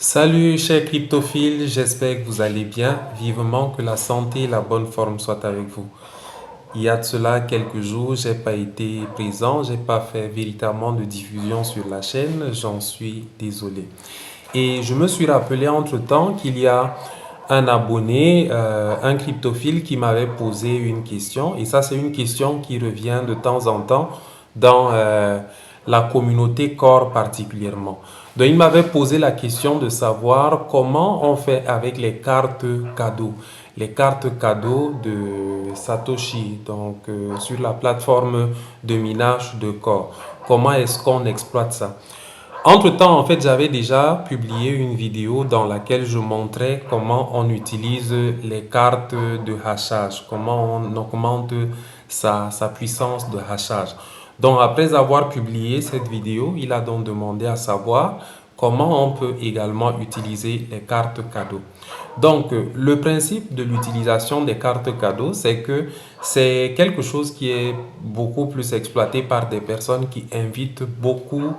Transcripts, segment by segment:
Salut chers cryptophiles, j'espère que vous allez bien. Vivement que la santé et la bonne forme soient avec vous. Il y a de cela quelques jours, j'ai pas été présent, j'ai pas fait véritablement de diffusion sur la chaîne, j'en suis désolé. Et je me suis rappelé entre-temps qu'il y a un abonné, un cryptophile qui m'avait posé une question. Et ça, c'est une question qui revient de temps en temps dans la communauté Core particulièrement. Donc, il m'avait posé la question de savoir comment on fait avec les cartes cadeaux. Les cartes cadeaux de Satoshi, donc sur la plateforme de minage de Core. Comment est-ce qu'on exploite ça? Entre-temps, en fait, j'avais déjà publié une vidéo dans laquelle je montrais comment on utilise les cartes de hachage, comment on augmente sa puissance de hachage. Donc, après avoir publié cette vidéo, il a donc demandé à savoir comment on peut également utiliser les cartes cadeaux. Donc, le principe de l'utilisation des cartes cadeaux, c'est que c'est quelque chose qui est beaucoup plus exploité par des personnes qui invite beaucoup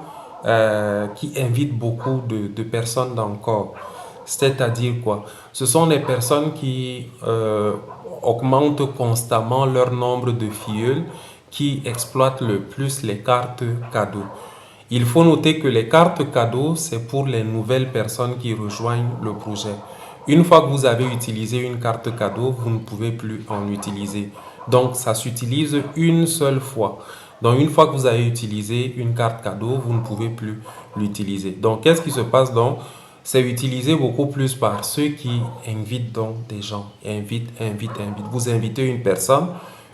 de personnes dans le corps. C'est-à-dire quoi? Ce sont des personnes qui augmentent constamment leur nombre de filleuls qui exploitent le plus les cartes cadeaux. Il faut noter que les cartes cadeaux, c'est pour les nouvelles personnes qui rejoignent le projet. Une fois que vous avez utilisé une carte cadeau, vous ne pouvez plus en utiliser. Donc, ça s'utilise une seule fois. Donc, une fois que vous avez utilisé une carte cadeau, vous ne pouvez plus l'utiliser. Donc, qu'est-ce qui se passe donc? C'est utilisé beaucoup plus par ceux qui invitent donc des gens. Invitent. Vous invitez une personne.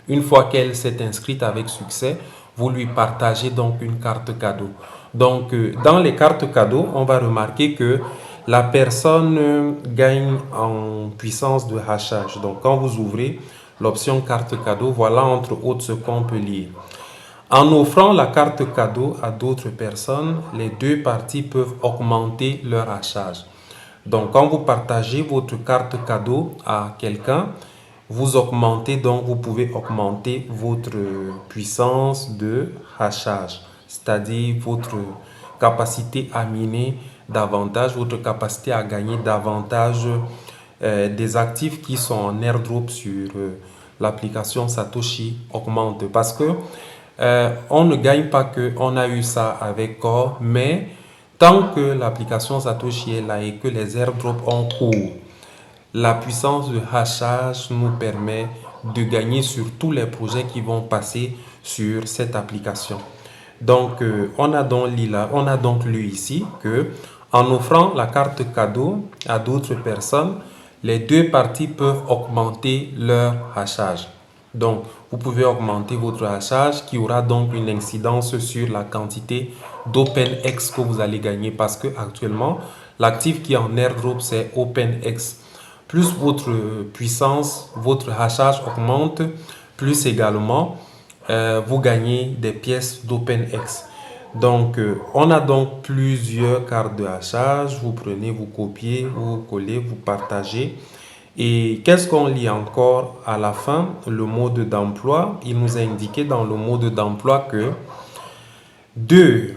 Une fois qu'elle s'est inscrite avec succès, vous lui partagez donc une carte cadeau. Donc, dans les cartes cadeaux, on va remarquer que la personne gagne en puissance de hachage. Donc, quand vous ouvrez l'option carte cadeau, voilà entre autres ce qu'on peut lire. En offrant la carte cadeau à d'autres personnes, les deux parties peuvent augmenter leur hachage. Donc, quand vous partagez votre carte cadeau à quelqu'un, vous augmentez, donc vous pouvez augmenter votre puissance de hachage, c'est-à-dire votre capacité à miner davantage, votre capacité à gagner davantage des actifs qui sont en airdrop sur l'application Satoshi augmente. Parce que on ne gagne pas que on a eu ça avec Core, mais tant que l'application Satoshi est là et que les airdrops ont cours, la puissance de hachage nous permet de gagner sur tous les projets qui vont passer sur cette application. Donc, on a donc lu ici que en offrant la carte cadeau à d'autres personnes, les deux parties peuvent augmenter leur hachage. Donc, vous pouvez augmenter votre hachage qui aura donc une incidence sur la quantité d'OpenX que vous allez gagner parce que actuellement, l'actif qui est en airdrop, c'est OpenX. Plus votre puissance, votre hachage augmente, plus également vous gagnez des pièces d'OpenX. Donc, on a donc plusieurs cartes de hachage. Vous prenez, vous copiez, vous collez, vous partagez. Et qu'est-ce qu'on lit encore à la fin? Le mode d'emploi. Il nous a indiqué dans le mode d'emploi que 2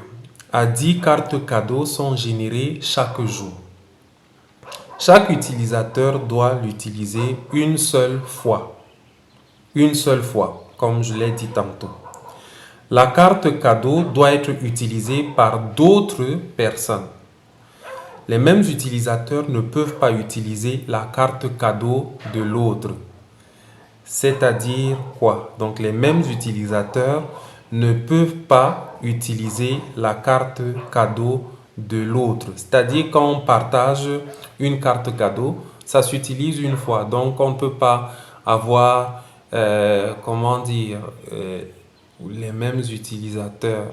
à 10 cartes cadeaux sont générées chaque jour. Chaque utilisateur doit l'utiliser une seule fois. Une seule fois, comme je l'ai dit tantôt. La carte cadeau doit être utilisée par d'autres personnes. Les mêmes utilisateurs ne peuvent pas utiliser la carte cadeau de l'autre. C'est-à-dire quoi? Donc les mêmes utilisateurs ne peuvent pas utiliser la carte cadeau de l'autre. C'est-à-dire quand on partage une carte cadeau, ça s'utilise une fois. Donc on ne peut pas avoir, comment dire, les mêmes utilisateurs.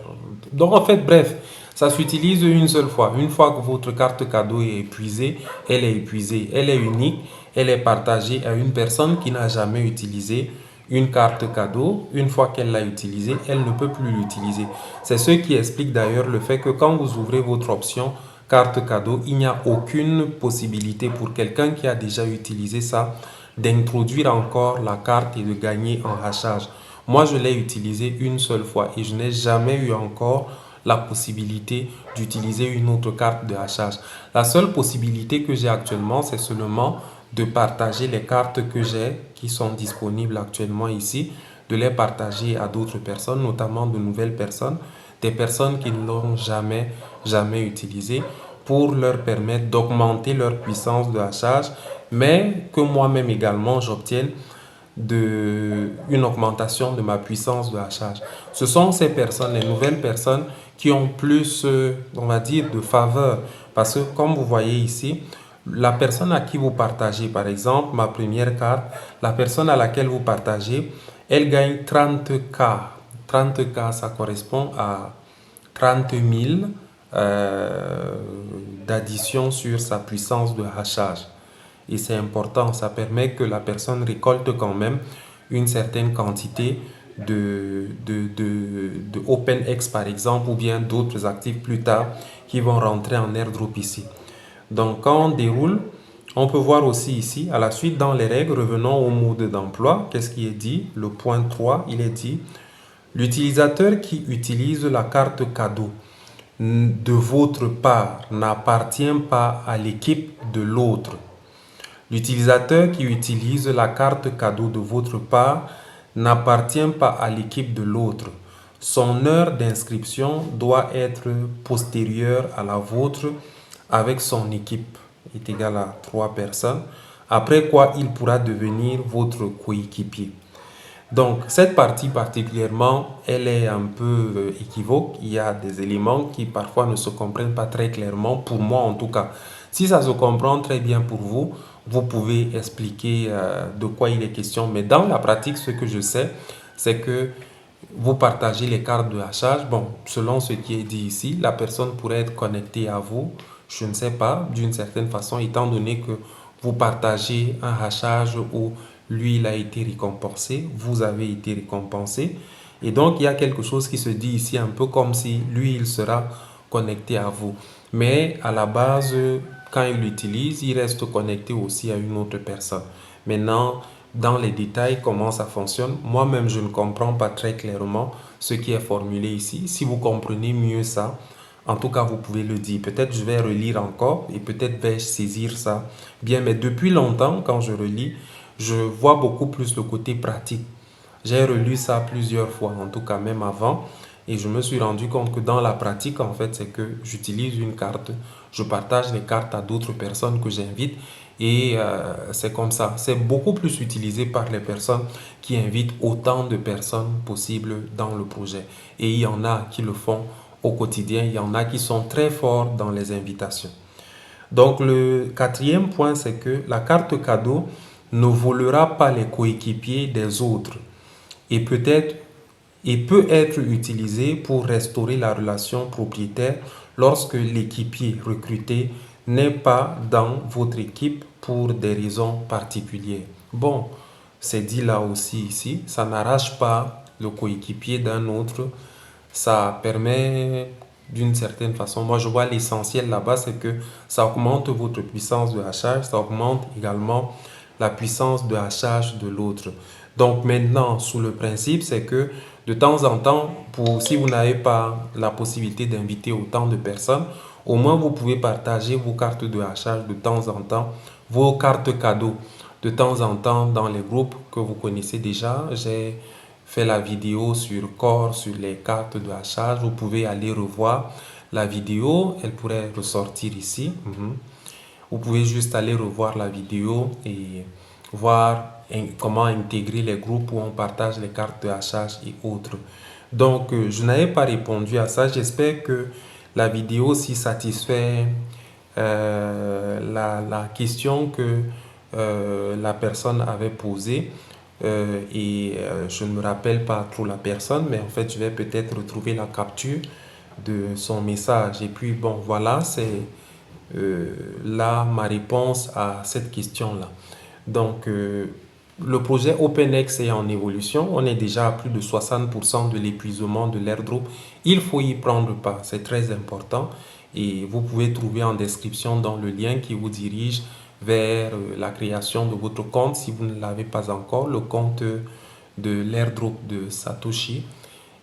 Donc en fait, bref, ça s'utilise une seule fois. Une fois que votre carte cadeau est épuisée, elle est épuisée. Elle est unique, elle est partagée à une personne qui n'a jamais utilisé une carte cadeau. Une fois qu'elle l'a utilisée, elle ne peut plus l'utiliser. C'est ce qui explique d'ailleurs le fait que quand vous ouvrez votre option carte cadeau, il n'y a aucune possibilité pour quelqu'un qui a déjà utilisé ça d'introduire encore la carte et de gagner en hachage. Moi, je l'ai utilisé une seule fois et je n'ai jamais eu encore la possibilité d'utiliser une autre carte de hachage. La seule possibilité que j'ai actuellement, c'est seulement de partager les cartes que j'ai qui sont disponibles actuellement ici, de les partager à d'autres personnes, notamment de nouvelles personnes, des personnes qui ne l'ont jamais utilisé, pour leur permettre d'augmenter leur puissance de hachage, mais que moi-même également j'obtienne une augmentation de ma puissance de hachage. Ce sont ces personnes, les nouvelles personnes, qui ont plus, on va dire, de faveur. Parce que comme vous voyez ici, la personne à qui vous partagez, par exemple, ma première carte, la personne à laquelle vous partagez, elle gagne 30K. 30K, ça correspond à 30 000 d'addition sur sa puissance de hachage. Et c'est important, ça permet que la personne récolte quand même une certaine quantité de OpenX par exemple, ou bien d'autres actifs plus tard qui vont rentrer en airdrop ici. Donc quand on déroule, on peut voir aussi ici, à la suite dans les règles, revenons au mode d'emploi. Qu'est-ce qui est dit? Le point 3, il est dit: l'utilisateur qui utilise la carte cadeau de votre part n'appartient pas à l'équipe de l'autre. L'utilisateur qui utilise la carte cadeau de votre part n'appartient pas à l'équipe de l'autre. Son heure d'inscription doit être postérieure à la vôtre avec son équipe, est égal à 3 personnes, après quoi il pourra devenir votre coéquipier. Donc, cette partie particulièrement, elle est un peu équivoque. Il y a des éléments qui parfois ne se comprennent pas très clairement, pour moi en tout cas. Si ça se comprend très bien pour vous, vous pouvez expliquer de quoi il est question. Mais dans la pratique, ce que je sais, c'est que vous partagez les cartes de hachage. Bon, selon ce qui est dit ici, la personne pourrait être connectée à vous, je ne sais pas, d'une certaine façon, étant donné que vous partagez un hachage où lui, il a été récompensé, vous avez été récompensé. Et donc, il y a quelque chose qui se dit ici, un peu comme si lui, il sera connecté à vous. Mais à la base, quand il l'utilise, il reste connecté aussi à une autre personne. Maintenant, dans les détails, comment ça fonctionne, moi-même, je ne comprends pas très clairement ce qui est formulé ici. Si vous comprenez mieux ça, en tout cas, vous pouvez le dire. Peut-être je vais relire encore et peut-être vais-je saisir ça bien. Mais depuis longtemps, quand je relis, je vois beaucoup plus le côté pratique. J'ai relu ça plusieurs fois, en tout cas même avant, et je me suis rendu compte que dans la pratique, en fait, c'est que j'utilise une carte, je partage les cartes à d'autres personnes que j'invite, et c'est comme ça. C'est beaucoup plus utilisé par les personnes qui invitent autant de personnes possibles dans le projet. Et il y en a qui le font au quotidien, il y en a qui sont très forts dans les invitations. Donc le quatrième point, c'est que la carte cadeau ne volera pas les coéquipiers des autres et peut être utilisée pour restaurer la relation propriétaire lorsque l'équipier recruté n'est pas dans votre équipe pour des raisons particulières. Bon, c'est dit là aussi ici, ça n'arrache pas le coéquipier d'un autre, ça permet d'une certaine façon, moi je vois l'essentiel là-bas, c'est que ça augmente votre puissance de hachage, ça augmente également la puissance de hachage de l'autre. Donc maintenant, sous le principe, c'est que de temps en temps, si vous n'avez pas la possibilité d'inviter autant de personnes, au moins vous pouvez partager vos cartes de hachage de temps en temps, vos cartes cadeaux de temps en temps dans les groupes que vous connaissez déjà. J'ai fait la vidéo sur Core, sur les cartes de hachage. Vous pouvez aller revoir la vidéo, elle pourrait ressortir ici. Vous pouvez juste aller revoir la vidéo et voir comment intégrer les groupes où on partage les cartes de hachage et autres. Donc, je n'avais pas répondu à ça. J'espère que la vidéo aussi satisfait la question que la personne avait posée. Je ne me rappelle pas trop la personne, mais en fait, je vais peut-être retrouver la capture de son message. Et puis, bon, voilà, c'est là ma réponse à cette question-là. Donc, le projet OpenX est en évolution. On est déjà à plus de 60% de l'épuisement de l'airdrop. Il faut y prendre part, c'est très important. Et vous pouvez trouver en description dans le lien qui vous dirige vers la création de votre compte si vous ne l'avez pas encore, le compte de l'airdrop de Satoshi.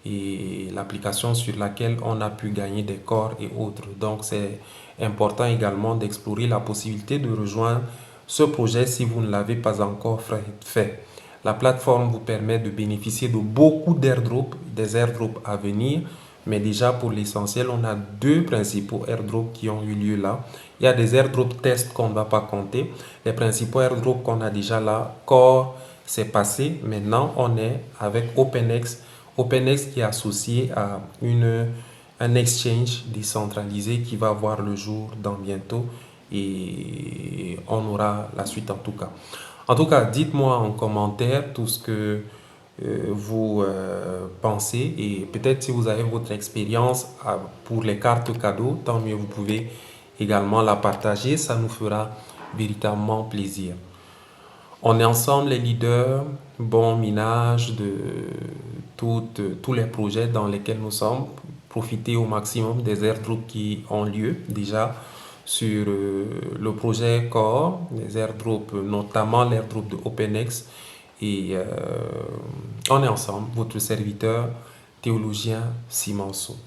et l'application sur laquelle on a pu gagner des corps et autres. Donc c'est important également d'explorer la possibilité de rejoindre ce projet si vous ne l'avez pas encore fait. La plateforme vous permet de bénéficier de beaucoup d'airdrops, des airdrops à venir, mais déjà pour l'essentiel, on a deux principaux airdrops qui ont eu lieu là. Il y a des airdrops tests qu'on ne va pas compter. Les principaux airdrops qu'on a déjà là, Core, c'est passé. Maintenant, on est avec OpenX. OpenX qui est associé à un exchange décentralisé qui va voir le jour dans bientôt et on aura la suite en tout cas. En tout cas, dites-moi en commentaire tout ce que vous pensez et peut-être si vous avez votre expérience pour les cartes cadeaux, tant mieux, vous pouvez également la partager, ça nous fera véritablement plaisir. On est ensemble les leaders, bon minage de tous les projets dans lesquels nous sommes, profiter au maximum des airdrops qui ont lieu déjà sur le projet Core, les airdrops, notamment l'airdrop de OpenX. Et on est ensemble, votre serviteur théologien Simanso.